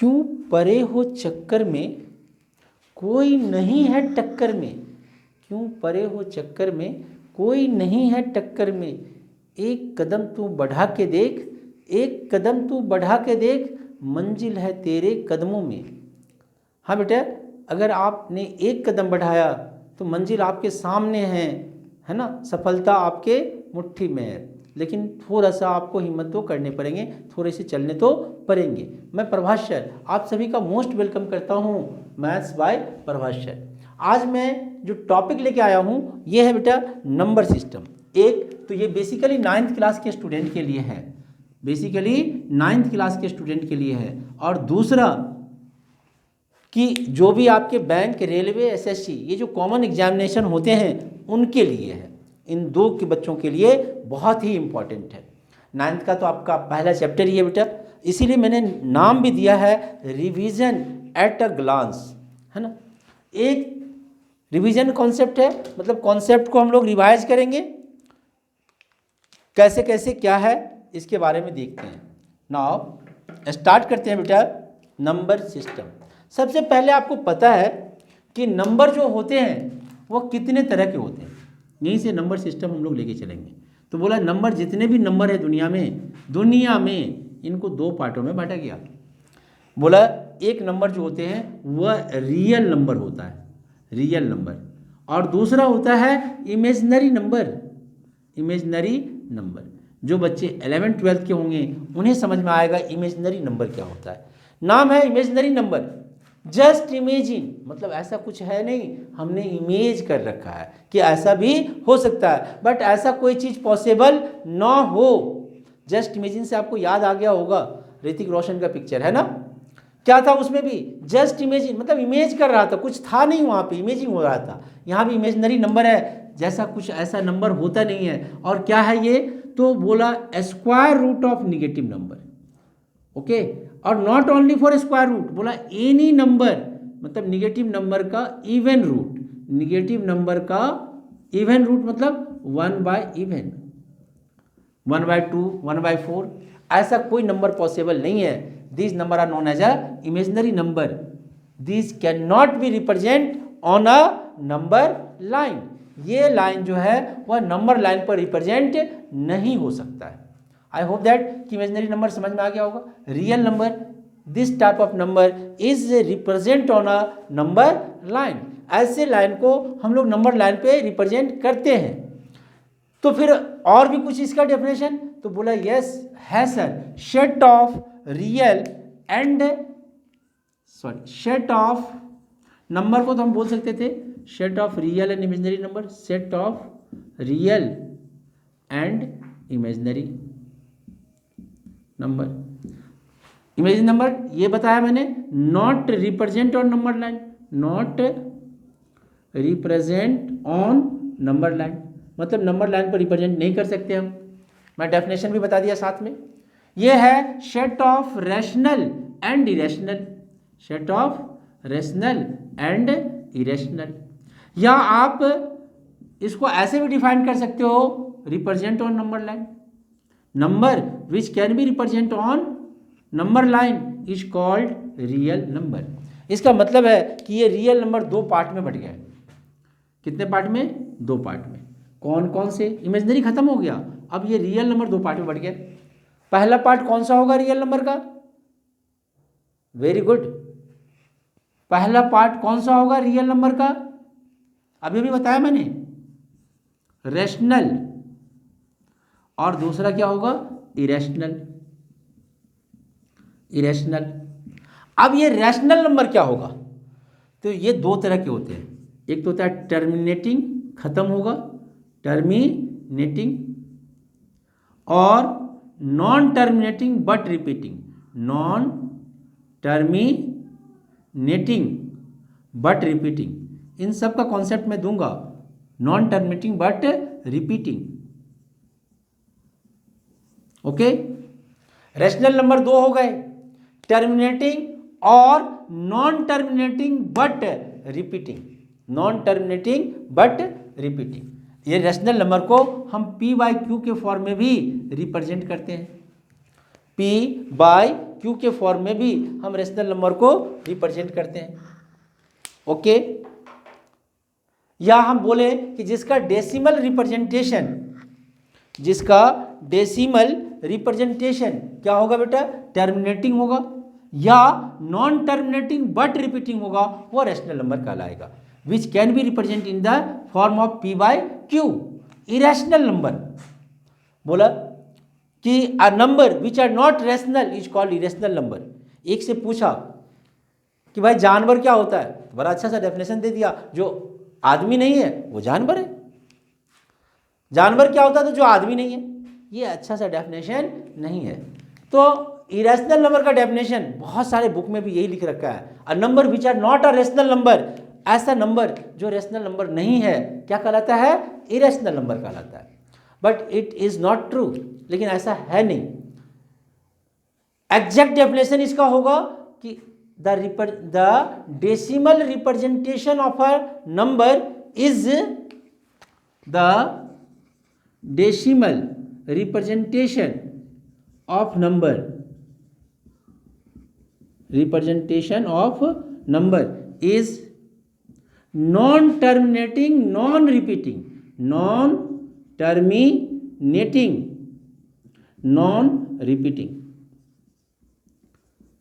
क्यों परे हो चक्कर में कोई नहीं है टक्कर में, क्यों परे हो चक्कर में कोई नहीं है टक्कर में, एक कदम तू बढ़ा के देख, एक कदम तू बढ़ा के देख, मंजिल है तेरे कदमों में। हाँ बेटा, अगर आपने एक कदम बढ़ाया तो मंजिल आपके सामने है ना, सफलता आपके मुट्ठी में है। लेकिन थोड़ा सा आपको हिम्मत तो करने पड़ेंगे, थोड़े से चलने तो पड़ेंगे। मैं प्रभाष सर आप सभी का मोस्ट वेलकम करता हूँ मैथ्स बाय प्रभाष सर। आज मैं जो टॉपिक लेके आया हूँ ये है बेटा नंबर सिस्टम। एक तो ये बेसिकली 9th क्लास के स्टूडेंट के लिए है, बेसिकली 9th क्लास के स्टूडेंट के लिए है। और दूसरा कि जो भी आपके बैंक, रेलवे, एसएससी ये जो कॉमन एग्जामिनेशन होते हैं उनके लिए है। इन दो के बच्चों के लिए बहुत ही इम्पॉर्टेंट है। 9th का तो आपका पहला चैप्टर ही है बेटा, इसीलिए मैंने नाम भी दिया है रिवीजन एट अ ग्लांस, है ना। एक रिवीजन कॉन्सेप्ट है, मतलब कॉन्सेप्ट को हम लोग रिवाइज करेंगे, कैसे कैसे क्या है इसके बारे में देखते हैं। नाउ स्टार्ट करते हैं बेटा नंबर सिस्टम। सबसे पहले आपको पता है कि नंबर जो होते हैं वो कितने तरह के होते हैं, यहीं से नंबर सिस्टम हम लोग लेके चलेंगे। तो बोला नंबर, जितने भी नंबर है दुनिया में इनको दो पार्टों में बांटा गया। बोला एक नंबर जो होते हैं वह रियल नंबर होता है, रियल नंबर, और दूसरा होता है इमेजिनरी नंबर, इमेजिनरी नंबर। जो बच्चे 11th 12th के होंगे उन्हें समझ में आएगा इमेजिनरी नंबर क्या होता है। नाम है इमेजिनरी नंबर। जस्ट इमेजिन, मतलब ऐसा कुछ है नहीं, हमने इमेज कर रखा है कि ऐसा भी हो सकता है, बट ऐसा कोई चीज़ पॉसिबल ना हो। जस्ट इमेजिन से आपको याद आ गया होगा ऋतिक रोशन का पिक्चर, है ना। क्या था उसमें भी, जस्ट इमेजिन, मतलब इमेज कर रहा था, कुछ था नहीं वहाँ पे, इमेजिंग हो रहा था। यहाँ भी इमेजिनरी नंबर है, जैसा कुछ ऐसा नंबर होता नहीं है। और क्या है ये, तो बोला square root of negative number, okay. और not only for square root, बोला एनी नंबर, मतलब निगेटिव नंबर का इवन रूट, निगेटिव नंबर का इवन रूट मतलब 1/इवन, 1/2, 1/4, ऐसा कोई नंबर पॉसिबल नहीं है। This number are known as a imaginary number. This can not be represent on a number line. ये लाइन जो है वह नंबर लाइन पर रिप्रेजेंट नहीं हो सकता है। आई होप दैट कि इमेजिनरी नंबर समझ में आ गया होगा। Real number, this type of number is represent on a number line. ऐसे लाइन को हम लोग नंबर लाइन पे रिप्रेजेंट करते हैं। तो फिर और भी कुछ इसका डेफिनेशन, तो बोला यस है sir, set of real and set of number को तो हम बोल सकते थे set of real and imaginary number, set of real and imaginary number. Imaginary number ये बताया मैंने, not represent on number line, not represent on number line, मतलब नंबर लाइन पर रिप्रेजेंट नहीं कर सकते हम। मैं डेफिनेशन भी बता दिया साथ में। ये है set of rational and irrational, set of rational and irrational. या आप इसको ऐसे भी डिफाइन कर सकते हो, represent on number line, number which can be represent on number line is called real number. इसका मतलब है कि ये रियल नंबर दो पार्ट में बट गया। कितने पार्ट में? दो पार्ट में। कौन कौन से? इमेजिनरी खत्म हो गया, अब ये रियल नंबर दो पार्ट में बढ़ गया। पहला पार्ट कौन सा होगा रियल नंबर का? वेरी गुड, पहला पार्ट कौन सा होगा रियल नंबर का? अभी भी बताया मैंने, रैशनल। और दूसरा क्या होगा? Irrational, irrational. अब ये रैशनल नंबर क्या होगा? तो ये दो तरह के होते हैं। एक तो होता है टर्मिनेटिंग, खत्म होगा, टर्मिनेटिंग, और non terminating but repeating, non terminating but repeating. इन सब का कॉन्सेप्ट मैं दूंगा, non terminating but repeating, okay. Rational number दो हो गए, टर्मिनेटिंग और non terminating but repeating, non terminating but repeating. ये रैशनल नंबर को हम P/Q के फॉर्म में भी रिप्रेजेंट करते हैं, P/Q क्यू के फॉर्म में भी हम रेशनल नंबर को रिप्रेजेंट करते हैं। ओके, या हम बोले कि जिसका डेसिमल रिप्रेजेंटेशन क्या होगा बेटा, टर्मिनेटिंग होगा, या नॉन टर्मिनेटिंग बट रिपीटिंग होगा, वो रेशनल नंबर कहलाएगा। Which can be represent in the form of P by Q. Irrational number बोला कि a number which are not rational is called irrational number. एक से पूछा कि भाई जानवर क्या होता है, तो बड़ा अच्छा सा डेफिनेशन दे दिया, जो आदमी नहीं है वो जानवर है। जानवर क्या होता है, तो जो आदमी नहीं है। ये अच्छा सा डेफिनेशन नहीं है। तो इरेशनल नंबर का डेफिनेशन बहुत सारे बुक में भी यही लिख रखा है, a number which are not a rational number. ऐसा नंबर जो रेशनल नंबर नहीं है क्या कहलाता है, इरेशनल नंबर कहलाता है। But it is not true, लेकिन ऐसा है नहीं। एग्जैक्ट डेफिनेशन इसका होगा कि the decimal representation of a number is the decimal representation of number is non terminating non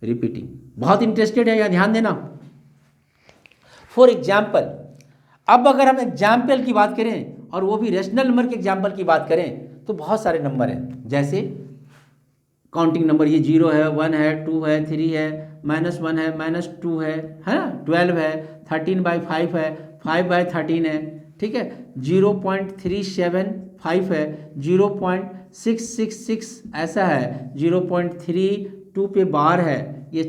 repeating. बहुत इंटरेस्टेड है, या ध्यान देना। फॉर एग्जाम्पल, अब अगर हम एग्जाम्पल की बात करें और वो भी रेशनल नंबर के एग्जाम्पल की बात करें, तो बहुत सारे नंबर हैं। जैसे काउंटिंग नंबर, ये 0 है, 1 है, 2 है, 3 है, -1 है, -2 है ना, 12 है, 13/5 है, 5/13 है, ठीक है, 0.375 है, 0.666 ऐसा है, 0.32 पे बार है। ये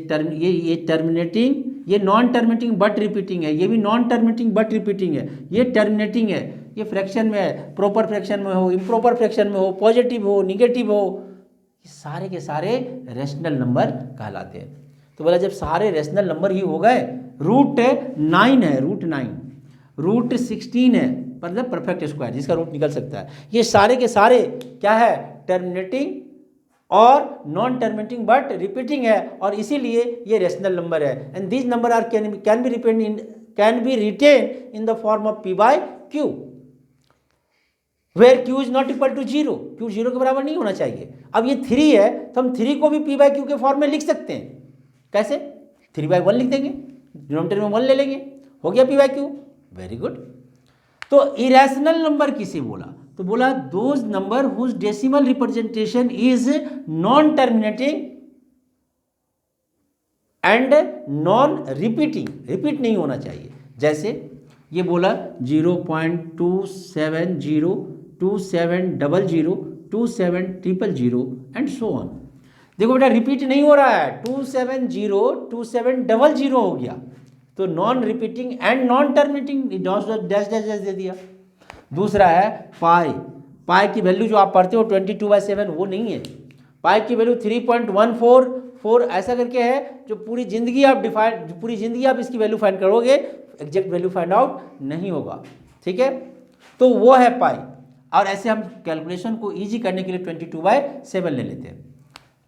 टर्मिनेटिंग, ये नॉन टर्मिनेटिंग बट रिपीटिंग है, ये भी नॉन टर्मिनेटिंग बट रिपीटिंग है, ये टर्मिनेटिंग है, ये फ्रैक्शन में है, प्रॉपर फ्रैक्शन में हो, इम्प्रॉपर फ्रैक्शन में हो, पॉजिटिव हो, निगेटिव हो, ये सारे के सारे रेशनल नंबर कहलाते हैं। तो बोला जब सारे रेशनल नंबर ही हो गए, रूट 9 है, रूट 16 है, मतलब परफेक्ट स्क्वायर जिसका रूट निकल सकता है, ये सारे के सारे क्या है, टर्मिनेटिंग और नॉन टर्मिनेटिंग बट रिपीटिंग है, और इसीलिए ये रेशनल नंबर है। And this number are can be written in the form of P by Q, where Q is not equal to 0, Q 0 के बराबर नहीं होना चाहिए। अब ये 3 है, तो हम 3 को भी पी बाय क्यू के फॉर्म में लिख सकते हैं। कैसे, 3/1 लिख देंगे, डिनोमिनेटर में 1 ले लेंगे, हो गया P by Q, very good. तो इरेशनल नंबर किसे बोला, तो बोला those number whose decimal representation is non terminating and non repeating, repeat नहीं होना चाहिए। जैसे ये बोला 0.270, 2700, 27000 एंड सो ऑन। देखो बेटा रिपीट नहीं हो रहा है, 270, 2700 हो गया, तो non repeating and non terminating, dash dash dash दे दिया। दूसरा है पाई की वैल्यू जो आप पढ़ते हो 22/7, वो नहीं है। पाई की वैल्यू 3.144 ऐसा करके है, जो पूरी ज़िंदगी आप इसकी वैल्यू फाइंड करोगे, एग्जैक्ट वैल्यू फाइंड आउट नहीं होगा, ठीक है। तो वो है पाई, और ऐसे हम कैलकुलेशन को ईजी करने के लिए 22/7 ले लेते हैं,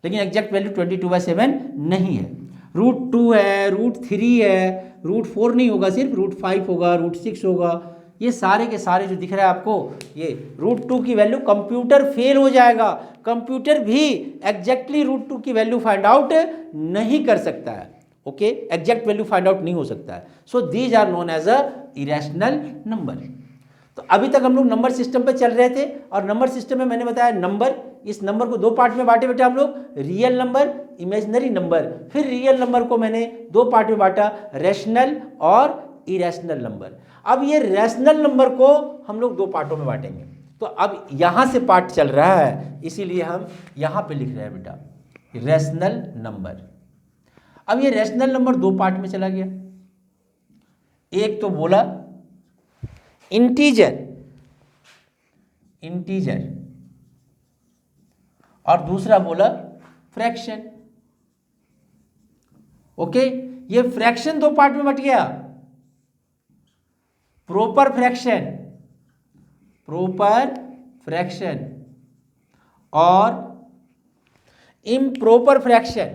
लेकिन एग्जैक्ट वैल्यू 22/7 नहीं है। √2 है, √3 है, √4 नहीं होगा, सिर्फ √5 होगा, √6 होगा। ये सारे के सारे जो दिख रहा है आपको, ये √2 की वैल्यू कंप्यूटर फेल हो जाएगा, कंप्यूटर भी एग्जैक्टली √2 की वैल्यू फाइंड आउट नहीं कर सकता है। Okay, exact value find out नहीं हो सकता है। So these are known as a irrational number. तो अभी तक हम लोग नंबर सिस्टम पे चल रहे थे, और नंबर सिस्टम में मैंने बताया नंबर, इस नंबर को 2 पार्ट में बांटे बेटा हम लोग, रियल नंबर, इमेजिनरी नंबर। फिर रियल नंबर को मैंने 2 पार्ट में बांटा, रैशनल और इरेशनल नंबर। अब ये रैशनल नंबर को हम लोग 2 पार्टों में बांटेंगे। तो अब यहाँ से पार्ट चल रहा है, इसीलिए हम यहाँ पे लिख रहे हैं बेटा रैशनल नंबर। अब ये रैशनल नंबर 2 पार्ट में चला गया। एक तो बोला इंटीजर, और दूसरा बोला फ्रैक्शन। ओके, ये फ्रैक्शन 2 पार्ट में बट गया, प्रॉपर फ्रैक्शन और improper fraction.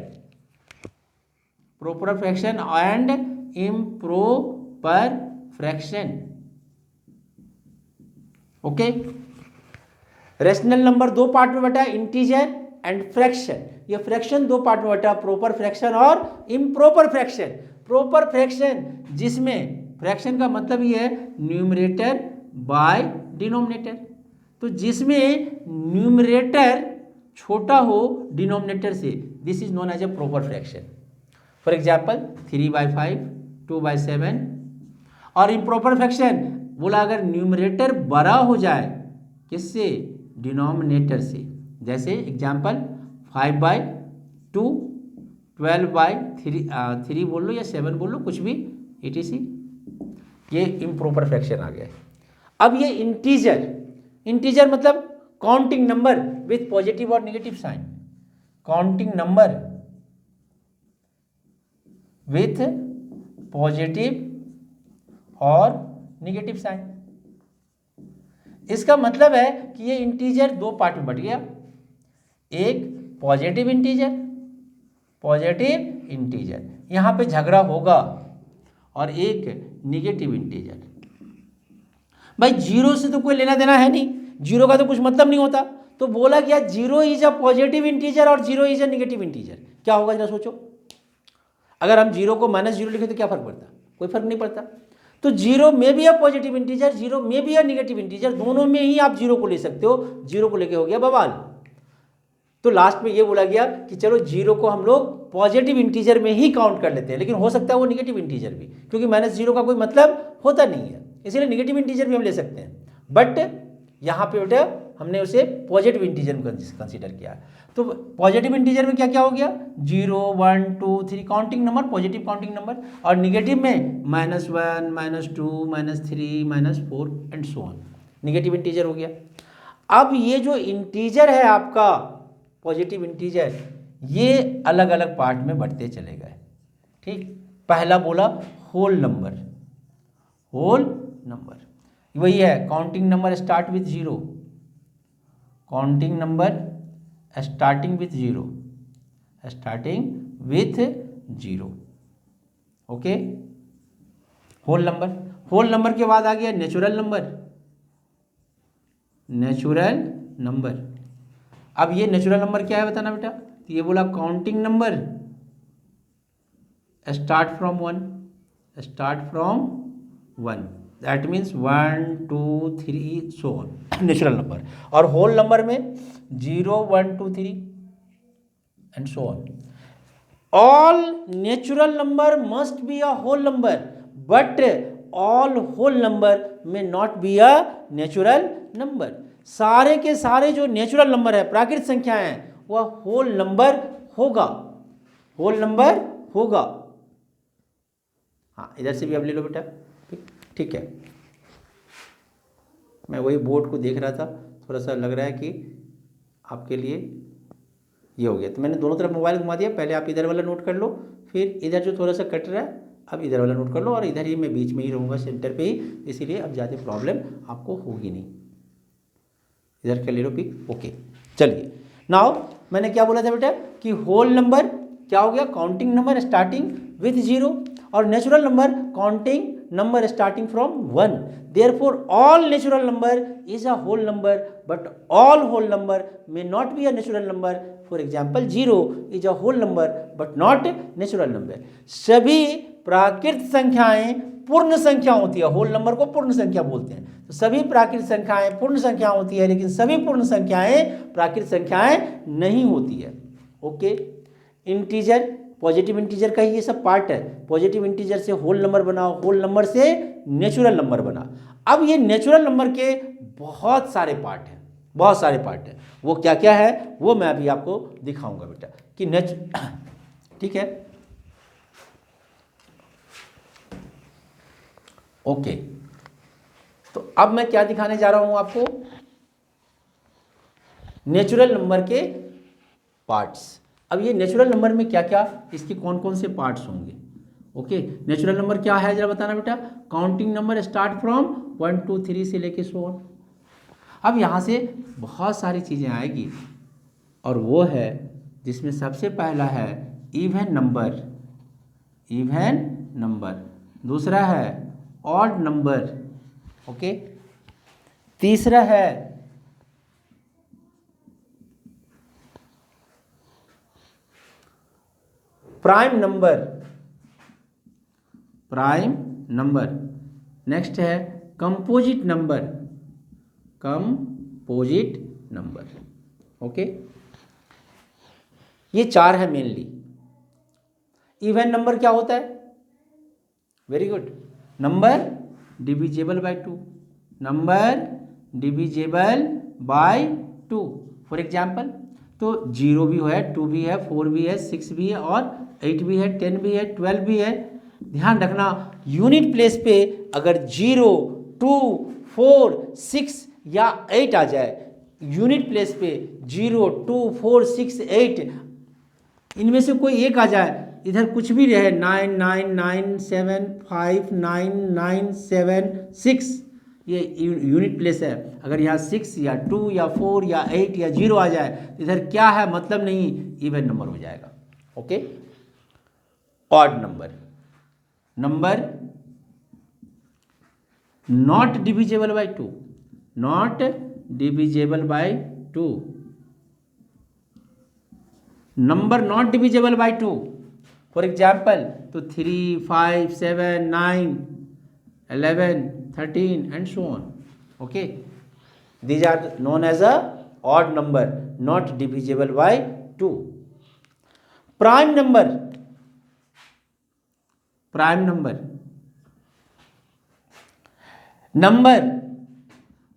Proper fraction and improper fraction. Okay, rational number दो पार्ट में बटा, इंटीजर एंड फ्रैक्शन। ये फ्रैक्शन दो पार्ट में बटा, प्रॉपर फ्रैक्शन और इम्प्रॉपर फ्रैक्शन। प्रॉपर फ्रैक्शन जिसमें फ्रैक्शन का मतलब ये है न्यूमरेटर बाय डिनोमिनेटर, तो जिसमें न्यूमरेटर छोटा हो डिनोमिनेटर से, this is known as a proper fraction. For example 3/5, 2/7। और इम्प्रॉपर फ्रैक्शन बोला अगर न्यूमरेटर बड़ा हो जाए किससे, डिनोमिनेटर से। जैसे एग्जाम्पल 5/2, 12/3 बोल लो या 7 बोल लो, कुछ भी etc। ये इम्प्रॉपर फ्रैक्शन आ गया। अब ये इंटीजर मतलब काउंटिंग नंबर विथ पॉजिटिव और negative sign. Counting number with positive और नेगेटिव साइन। इसका मतलब है कि ये इंटीजर दो पार्ट में बट गया, एक पॉजिटिव इंटीजर यहां पे झगड़ा होगा, और एक नेगेटिव इंटीजर। भाई जीरो से तो कोई लेना देना है नहीं, जीरो का तो कुछ मतलब नहीं होता, तो बोला गया zero is a positive integer और zero is a negative integer. क्या होगा जरा सोचो, अगर हम जीरो को -0 लिखे तो क्या फर्क पड़ता, कोई फर्क नहीं पड़ता। तो जीरो में भी अ पॉजिटिव इंटीजर, जीरो में भी अ नेगेटिव इंटीजर, दोनों में ही आप जीरो को ले सकते हो। जीरो को लेके हो गया बवाल। तो लास्ट में ये बोला गया कि चलो जीरो को हम लोग पॉजिटिव इंटीजर में ही काउंट कर लेते हैं, लेकिन हो सकता है वो नेगेटिव इंटीजर भी, क्योंकि -0 का कोई मतलब होता नहीं है, इसीलिए नेगेटिव इंटीजर भी हम ले सकते हैं। बट यहाँ पे बेटा हमने उसे पॉजिटिव इंटीजर में कंसीडर किया। तो पॉजिटिव इंटीजर में क्या क्या हो गया, 0, 1, 2, 3 counting number, positive counting number, और नेगेटिव में -1, -2, -3, -4 and so on, negative integer हो गया। अब ये जो इंटीजर है आपका पॉजिटिव इंटीजर, ये अलग अलग पार्ट में बढ़ते चले गए। ठीक, पहला बोला होल नंबर वही है counting number start with 0, counting number starting with 0। Okay, whole number के बाद आ गया नेचुरल नंबर। अब ये नेचुरल नंबर क्या है बताना बेटा, तो ये बोला counting number start from 1, that means 1, 2, 3 so on, natural number. और होल नंबर में 0, 1, 2, 3 and so on. All natural number must be a whole number, but all whole number में not be a natural number. सारे के सारे जो natural number है, प्राकृतिक संख्याएं हैं, वह होल नंबर होगा। हाँ, इधर से भी अब ले लो बेटा। ठीक है, मैं वही बोर्ड को देख रहा था, थोड़ा सा लग रहा है कि आपके लिए ये हो गया, तो मैंने दोनों तरफ मोबाइल घुमा दिया। पहले आप इधर वाला नोट कर लो, फिर इधर जो थोड़ा सा कट रहा है अब इधर वाला नोट कर लो, और इधर ही मैं बीच में ही रहूँगा, सेंटर पे ही, इसीलिए अब ज़्यादा प्रॉब्लम आपको होगी नहीं। इधर कर ले लो पिक। ओके, चलिए नाउ मैंने क्या बोला था बेटा कि होल नंबर क्या हो गया, काउंटिंग नंबर स्टार्टिंग विथ 0, और natural number counting number starting from 1। Therefore all natural number is a whole number, but all whole number may not be a natural number. For example 0 is a whole number but not natural number. सभी प्राकृतिक संख्याएं पूर्ण संख्या होती है, whole number को पूर्ण संख्या बोलते हैं। तो सभी प्राकृतिक संख्याएं पूर्ण संख्या होती है, लेकिन सभी पूर्ण संख्याएं प्राकृतिक संख्याएं नहीं होती है। ओके, इंटीजर, पॉजिटिव इंटीजर का ही ये सब पार्ट है। पॉजिटिव इंटीजर से होल नंबर बना, होल नंबर से नेचुरल नंबर बना। अब ये नेचुरल नंबर के बहुत सारे पार्ट हैं, वो क्या क्या है वो मैं अभी आपको दिखाऊंगा बेटा कि ठीक है। ओके, तो अब मैं क्या दिखाने जा रहा हूं आपको, नेचुरल नंबर के पार्ट्स। अब ये नेचुरल नंबर में क्या क्या, इसके कौन कौन से पार्ट्स होंगे। ओके, नेचुरल नंबर क्या है जरा बताना बेटा, काउंटिंग नंबर स्टार्ट फ्रॉम 1, 2, 3 से लेके 100। अब यहाँ से बहुत सारी चीज़ें आएगी, और वो है जिसमें सबसे पहला है इवन नंबर इवन नंबर, दूसरा है ऑड नंबर, ओके, तीसरा है prime number, prime number, next है composite number, composite number, okay. ये चार है मेनली। इवन नंबर क्या होता है? Very good, number divisible by two, number divisible by two. For example, तो 0 भी है, 2 भी है, 4 भी है, 6 भी है और 8 भी है, 10 भी है, 12 भी है। ध्यान रखना, यूनिट प्लेस पे अगर 0, 2, 4, 6 या 8 आ जाए, यूनिट प्लेस पे 0, 2, 4, 6, 8 इनमें से कोई एक आ जाए, इधर कुछ भी रहे 9, 9, 9, 7, 5, 9, 9, 7, 6, ये यूनिट प्लेस है। अगर यहाँ 6 या 2 या 4 या 8 या 0 आ जाए, इधर क्या है मतलब नहीं, इवन नंबर हो जाएगा, okay. Odd number, number not divisible by to, not divisible by two, number not divisible by two. For example, तो 3, 5, 7, 9, 11, 13 and so on, okay. These are known as a odd number, not divisible by 2. Prime number, prime number, number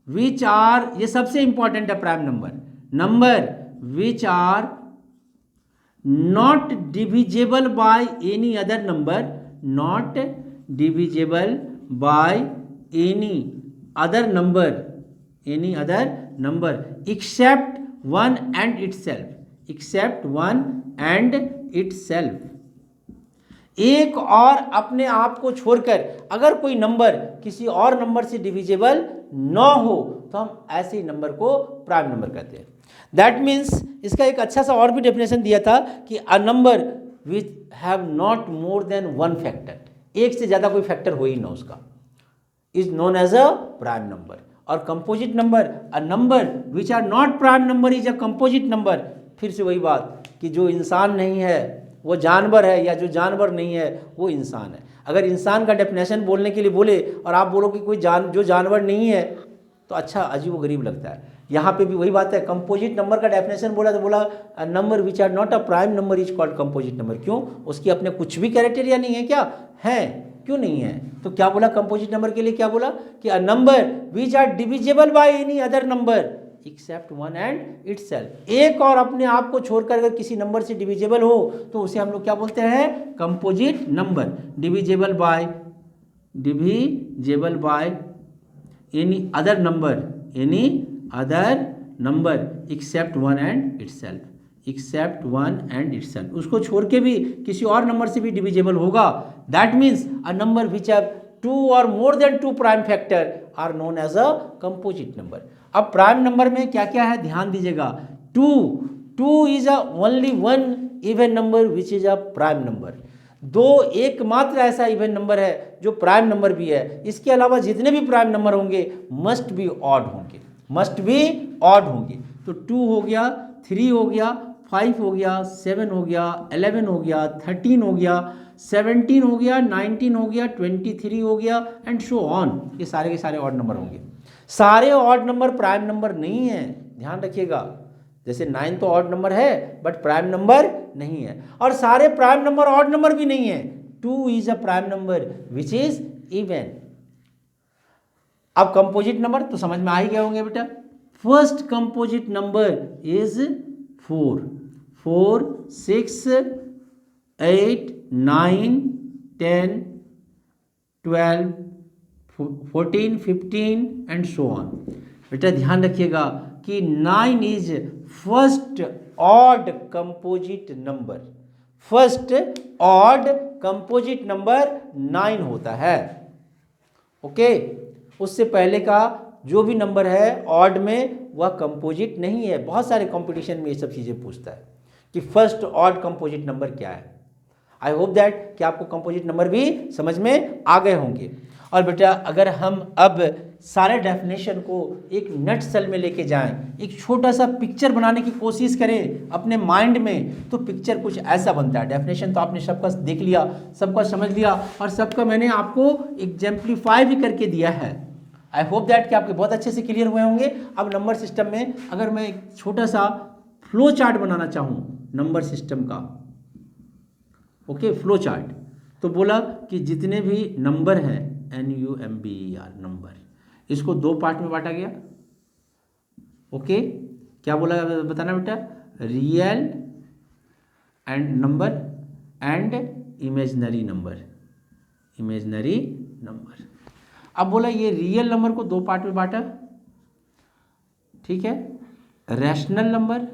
which are, ये सबसे important है prime number, number which are not divisible by any other number, not divisible by any other number, any other number except one and itself, except one and itself। एक और अपने आप को छोड़कर अगर कोई नंबर किसी और नंबर से डिविजिबल न हो तो हम ऐसे ही नंबर को प्राइम नंबर कहते हैं। दैट मीन्स, इसका एक अच्छा सा और भी डेफिनेशन दिया था कि a number which have not more than one factor, एक से ज़्यादा कोई फैक्टर हो ही ना उसका, is known as a prime number. और composite number, a number which are not prime number is a composite number. फिर से वही बात कि जो इंसान नहीं है वो जानवर है, या जो जानवर नहीं है वो इंसान है। अगर इंसान का डेफिनेशन बोलने के लिए बोले और आप बोलो कि कोई जो जानवर नहीं है, तो अच्छा अजीब व गरीब लगता है। यहाँ पे भी वही बात है, कंपोजिट नंबर का डेफिनेशन बोला तो बोला number which are not a prime number is called composite number. क्यों? उसकी अपने कुछ भी कैरेक्टेरिया नहीं है क्या? है, क्यों नहीं है? तो क्या बोला कंपोजिट नंबर के लिए? क्या बोला कि a number which are divisible by any other number except one and itself. एक और अपने आप को छोड़कर अगर किसी नंबर से डिविजिबल हो तो उसे हम लोग क्या बोलते हैं? Composite number. Divisible by any other number, any other number except one and itself, accept one and itself. उसको छोड़ के भी किसी और नंबर से भी डिविजिबल होगा। That means a number which have 2 or more than 2 prime factor are known as a composite number. अब प्राइम नंबर में क्या क्या है ध्यान दीजिएगा। 2 is a only one even number which is a prime number. 2 एकमात्र ऐसा इवन नंबर है जो प्राइम नंबर भी है। इसके अलावा जितने भी प्राइम नंबर होंगे मस्ट बी ऑड होंगे, मस्ट बी ऑड होंगे। तो 2 हो गया, 3 हो गया, 5 हो गया, 7 हो गया, 11 हो गया, 13 हो गया, 17 हो गया, 19 हो गया, 23 हो गया एंड सो ऑन। ये सारे के सारे ऑड नंबर होंगे। सारे ऑड नंबर प्राइम नंबर नहीं है, ध्यान रखिएगा। जैसे 9 तो ऑड नंबर है बट प्राइम नंबर नहीं है, और सारे प्राइम नंबर ऑड नंबर भी नहीं है। 2 is a prime number which is even. अब कंपोजिट नंबर तो समझ में आ ही गए होंगे बेटा। First composite number is 4, 4, 6, 8, 9, 10, 12, 14, 15 and so on. बेटा ध्यान रखिएगा कि 9 is first odd composite number. First odd composite number 9 होता है, ओके। उससे पहले का जो भी नंबर है ऑड में वह कंपोजिट नहीं है। बहुत सारे कंपटीशन में ये सब चीज़ें पूछता है कि फर्स्ट ऑड कंपोजिट नंबर क्या है। आई होप दैट कि आपको कंपोजिट नंबर भी समझ में आ गए होंगे। और बेटा अगर हम अब सारे डेफिनेशन को एक नट सेल में लेके जाएं, एक छोटा सा पिक्चर बनाने की कोशिश करें अपने माइंड में, तो पिक्चर कुछ ऐसा बनता है। डेफिनेशन तो आपने सबका देख लिया, सबका समझ लिया और सबका मैंने आपको एग्जाम्प्लीफाई भी करके दिया है। आई होप दैट कि आपके बहुत अच्छे से क्लियर हुए होंगे। अब नंबर सिस्टम में अगर मैं एक छोटा सा फ्लो चार्ट बनाना चाहूँ नंबर सिस्टम का, ओके फ्लो चार्ट, तो बोला कि जितने भी नंबर हैं NUMBER नंबर, इसको 2 पार्ट में बांटा गया। ओके क्या बोला बताना बेटा, real and number and imaginary number, imaginary number. अब बोला ये रियल नंबर को 2 पार्ट में बांटा, ठीक है, रैशनल नंबर,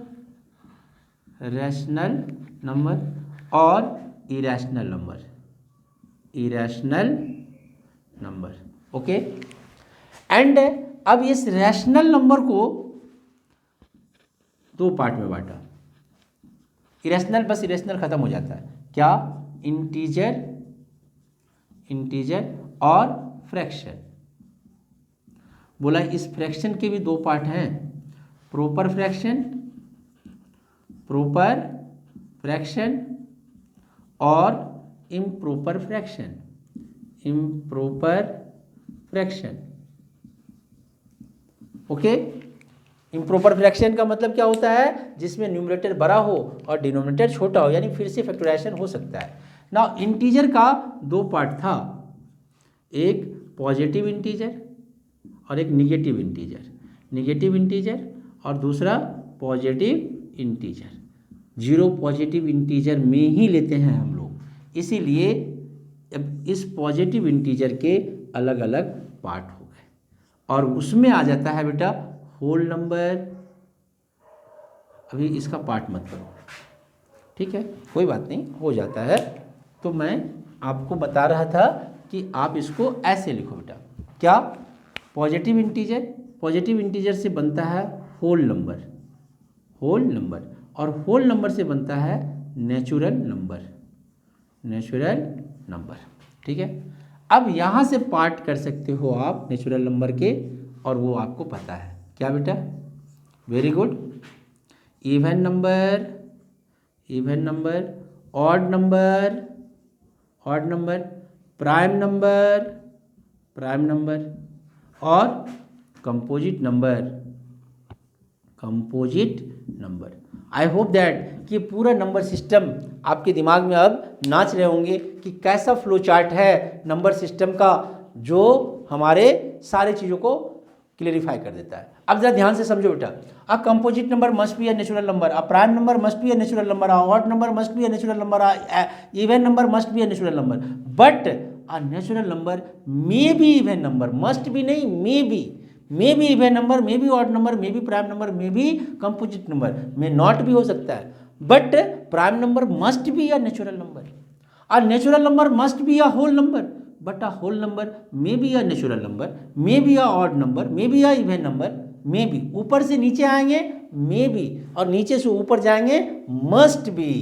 रैशनल नंबर और irrational number, irrational number. Okay and अब इस रैशनल नंबर को 2 पार्ट में बांटा। इरेशनल बस इरेशनल खत्म हो जाता है, क्या, इंटीजर, इंटीजर और फ्रैक्शन। बोला इस फ्रैक्शन के भी 2 पार्ट हैं, प्रॉपर फ्रैक्शन, प्रॉपर फ्रैक्शन और improper fraction, improper fraction. Okay improper fraction का मतलब क्या होता है, जिसमें न्यूमरेटर बड़ा हो और डिनोमिनेटर छोटा हो, यानी फिर से फैक्टराइजेशन हो सकता है ना। इंटीजर का 2 पार्ट था, एक पॉजिटिव इंटीजर और एक निगेटिव इंटीजर, निगेटिव इंटीजर और दूसरा पॉजिटिव इंटीजर। 0 पॉजिटिव इंटीजर में ही लेते हैं हम लोग, इसीलिए अब इस पॉजिटिव इंटीजर के अलग अलग पार्ट हो गए और उसमें आ जाता है बेटा होल नंबर। अभी इसका पार्ट मत करो, ठीक है, कोई बात नहीं, हो जाता है। तो मैं आपको बता रहा था कि आप इसको ऐसे लिखो बेटा, क्या, पॉजिटिव इंटीजर, पॉजिटिव इंटीजर से बनता है होल नंबर, होल नंबर, और होल नंबर से बनता है नेचुरल नंबर, नेचुरल नंबर, ठीक है। अब यहाँ से पार्ट कर सकते हो आप नेचुरल नंबर के, और वो आपको पता है क्या बेटा, very good. Even number, even number, odd number, odd number, prime number, prime number और composite number, composite number. I hope that कि पूरा नंबर सिस्टम आपके दिमाग में अब नाच रहे होंगे कि कैसा फ्लो चार्ट है नंबर सिस्टम का, जो हमारे सारी चीज़ों को क्लेरिफाई कर देता है। अब जरा ध्यान से समझो बेटा, a composite number must be a natural number, a prime number must be a natural number, a odd number must be a natural number, a even number must be a natural number, but a natural number may be even number, must be नहीं, may be even number, may be odd number, may be prime number, may be composite number, may not भी हो सकता है, but prime number must be a natural number, a natural number must be a whole number, but a whole number may be a natural number, may be a odd number, may be a even number, may be, ऊपर से नीचे आएंगे may be और नीचे से ऊपर जाएंगे must be,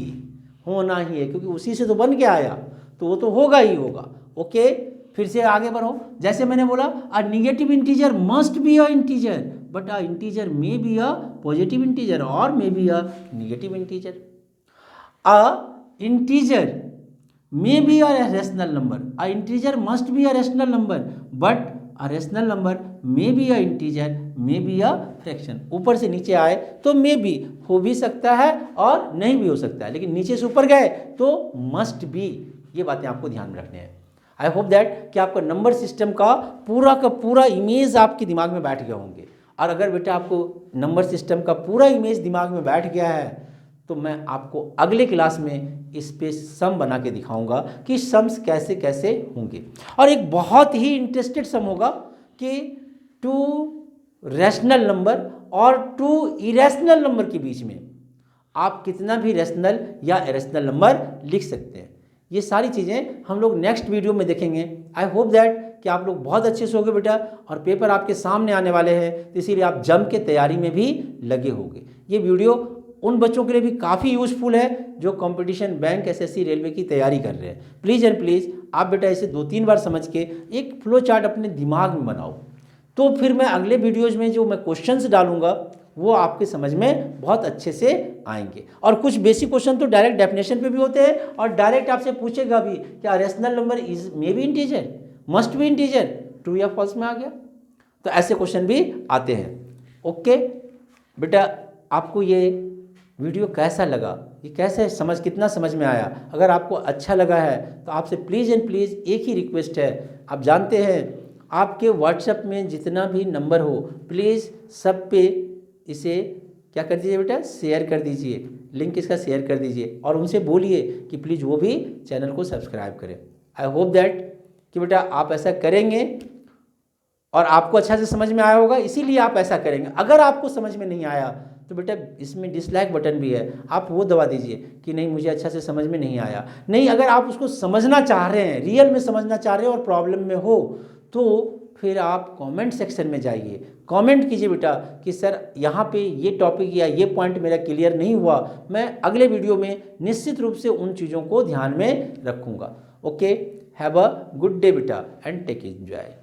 होना ही है, क्योंकि उसी से तो बन के आया, तो वो तो होगा ही होगा। ओके फिर से आगे बढ़ो, जैसे मैंने बोला a negative integer must be a integer, but a integer may be a positive integer और may be a negative integer. A integer may be a rational number, a integer must be a rational number, but a rational number may be a integer, may be a fraction। ऊपर से नीचे आए तो may be हो भी सकता है और नहीं भी हो सकता है, लेकिन नीचे से ऊपर गए तो must be। ये बातें आपको ध्यान में रखने हैं। आई होप दैट कि आपका नंबर सिस्टम का पूरा इमेज आपके दिमाग में बैठ गए होंगे। और अगर बेटा आपको नंबर सिस्टम का पूरा इमेज दिमाग में बैठ गया है तो मैं आपको अगले क्लास में इस पे सम बना के दिखाऊंगा कि सम्स कैसे कैसे होंगे। और एक बहुत ही इंटरेस्टेड सम होगा कि 2 रैशनल नंबर और 2 इरेशनल नंबर के बीच में आप कितना भी रैशनल या इरेशनल नंबर लिख सकते हैं। ये सारी चीज़ें हम लोग नेक्स्ट वीडियो में देखेंगे। आई होप दैट कि आप लोग बहुत अच्छे से होंगे बेटा, और पेपर आपके सामने आने वाले हैं, तो इसीलिए आप जम के तैयारी में भी लगे होंगे। ये वीडियो उन बच्चों के लिए भी काफ़ी यूज़फुल है जो कंपटीशन बैंक, एसएससी, रेलवे की तैयारी कर रहे हैं। प्लीज़ एंड प्लीज़ आप बेटा इसे 2-3 बार समझ के एक फ्लो चार्ट अपने दिमाग में बनाओ, तो फिर मैं अगले वीडियोज़ में जो मैं क्वेश्चंस डालूंगा वो आपके समझ में बहुत अच्छे से आएंगे। और कुछ बेसिक क्वेश्चन तो डायरेक्ट डेफिनेशन पे भी होते हैं और डायरेक्ट आपसे पूछेगा भी क्या rational number is may be integer, must B integer, true या फॉल्स में आ गया, तो ऐसे क्वेश्चन भी आते हैं। ओके बेटा, आपको ये वीडियो कैसा लगा, ये कैसे कितना समझ में आया? अगर आपको अच्छा लगा है तो आपसे प्लीज़ एंड प्लीज़ एक ही रिक्वेस्ट है, आप जानते हैं आपके व्हाट्सएप में जितना भी नंबर हो प्लीज़ सब पे इसे क्या कर दीजिए बेटा, शेयर कर दीजिए, लिंक इसका शेयर कर दीजिए और उनसे बोलिए कि प्लीज़ वो भी चैनल को सब्सक्राइब करें। आई होप दैट कि बेटा आप ऐसा करेंगे और आपको अच्छा से समझ में आया होगा, इसीलिए आप ऐसा करेंगे। अगर आपको समझ में नहीं आया तो बेटा इसमें डिसलाइक बटन भी है, आप वो दबा दीजिए कि नहीं मुझे अच्छा से समझ में नहीं आया। नहीं, अगर आप उसको समझना चाह रहे हैं, रियल में समझना चाह रहे हैं और प्रॉब्लम में हो तो फिर आप कमेंट सेक्शन में जाइए, कमेंट कीजिए बेटा कि सर यहाँ पे ये टॉपिक या ये पॉइंट मेरा क्लियर नहीं हुआ, मैं अगले वीडियो में निश्चित रूप से उन चीज़ों को ध्यान में रखूँगा। Okay, have a good day बेटा एंड टेक एंजॉय।